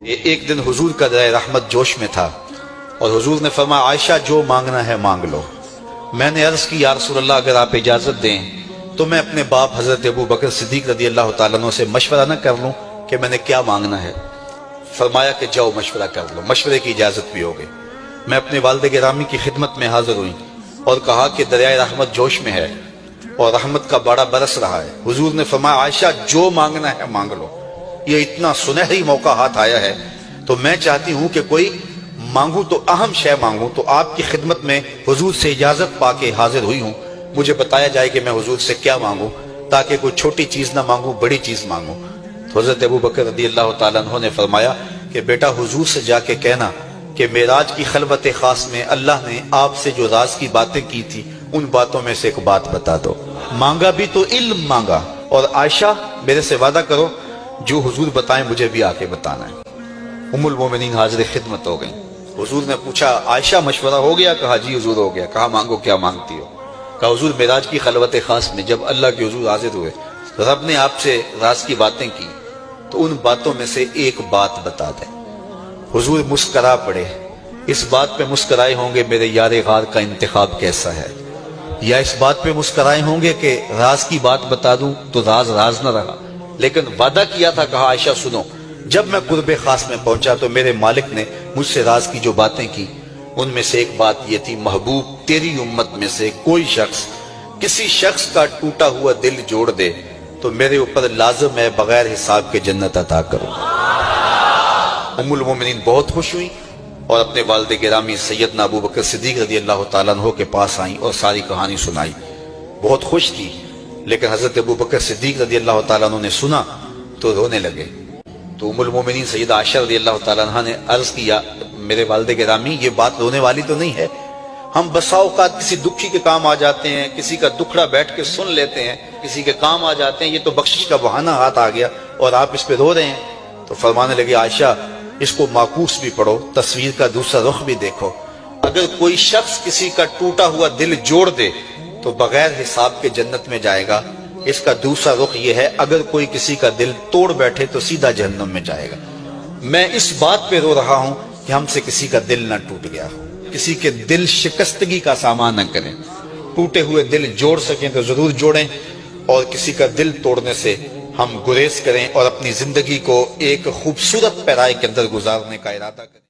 ایک دن حضور کا درائے رحمت جوش میں تھا اور حضور نے فرمایا عائشہ جو مانگنا ہے مانگ لو۔ میں نے عرض کی یا رسول اللہ اگر آپ اجازت دیں تو میں اپنے باپ حضرت ابو بکر صدیق رضی اللہ تعالیٰ عنہ سے مشورہ نہ کر لوں کہ میں نے کیا مانگنا ہے؟ فرمایا کہ جاؤ مشورہ کر لو، مشورے کی اجازت بھی ہوگی۔ میں اپنے والد گرامی کی خدمت میں حاضر ہوئی اور کہا کہ دریائے رحمت جوش میں ہے اور رحمت کا باڑا برس رہا ہے۔ حضور نے فرمایا عائشہ جو مانگنا ہے مانگ لو، یہ اتنا سنہری موقع ہاتھ آیا ہے تو میں چاہتی ہوں کہ کوئی مانگوں تو اہم شے مانگوں، تو آپ کی خدمت میں حضور سے اجازت پا کے حاضر ہوئی ہوں، مجھے بتایا جائے کہ میں حضور سے کیا مانگوں تاکہ کوئی چھوٹی چیز نہ مانگوں، بڑی چیز مانگوں۔ تو حضرت ابو بکر رضی اللہ تعالیٰ عنہ نے فرمایا کہ بیٹا حضور سے جا کے کہنا کہ معراج کی خلوت خاص میں اللہ نے آپ سے جو راز کی باتیں کی تھی ان باتوں میں سے ایک بات بتا دو۔ مانگا بھی تو علم مانگا، اور عائشہ میرے سے وعدہ کرو جو حضور بتائیں مجھے بھی آ کے بتانا ہے۔ ام المومنین حاضر خدمت ہو گئی۔ حضور نے پوچھا عائشہ مشورہ ہو گیا؟ کہا جی حضور ہو گیا۔ کہا مانگو کیا مانگتی ہو؟ کہا حضور معراج کی خلوت خاص میں جب اللہ کے حضور حاضر ہوئے رب نے آپ سے راز کی باتیں کی تو ان باتوں میں سے ایک بات بتا دیں۔ حضور مسکرا پڑے۔ اس بات پہ مسکرائے ہوں گے میرے یار غار کا انتخاب کیسا ہے، یا اس بات پہ مسکرائے ہوں گے کہ راز کی بات بتا دوں تو راز راز نہ رہا، لیکن وعدہ کیا تھا۔ کہا عائشہ سنو، جب میں قرب خاص میں پہنچا تو میرے مالک نے مجھ سے راز کی جو باتیں کی ان میں سے ایک بات یہ تھی، محبوب تیری امت میں سے کوئی شخص کسی شخص کا ٹوٹا ہوا دل جوڑ دے تو میرے اوپر لازم ہے بغیر حساب کے جنت عطا کرو۔ ام المومنین بہت خوش ہوئی اور اپنے والد گرامی سیدنا ابو بکر صدیق رضی اللہ تعالیٰ عنہ کے پاس آئیں اور ساری کہانی سنائی۔ بہت خوش تھی، لیکن حضرت ابو بکر صدیق رضی اللہ تعالیٰ عنہ نے سنا تو رونے لگے۔ تو ام المومنین سیدہ عائشہ رضی اللہ تعالیٰ عنہ نے عرض کیا میرے والد گرامی یہ بات رونے والی تو نہیں ہے، ہم بسا اوقات کسی دکھی کے کام آ جاتے ہیں، کسی کا دکھڑا بیٹھ کے سن لیتے ہیں، کسی کے کام آ جاتے ہیں، یہ تو بخشش کا بہانہ ہاتھ آ گیا اور آپ اس پہ رو رہے ہیں۔ تو فرمانے لگے عائشہ اس کو معکوس بھی پڑھو، تصویر کا دوسرا رخ بھی دیکھو۔ اگر کوئی شخص کسی کا ٹوٹا ہوا دل جوڑ دے تو بغیر حساب کے جنت میں جائے گا، اس کا دوسرا رخ یہ ہے اگر کوئی کسی کا دل توڑ بیٹھے تو سیدھا جہنم میں جائے گا۔ میں اس بات پہ رو رہا ہوں کہ ہم سے کسی کا دل نہ ٹوٹ گیا ہو، کسی کے دل شکستگی کا سامان نہ کریں، ٹوٹے ہوئے دل جوڑ سکیں تو ضرور جوڑیں، اور کسی کا دل توڑنے سے ہم گریز کریں اور اپنی زندگی کو ایک خوبصورت پیرائی کے اندر گزارنے کا ارادہ کریں۔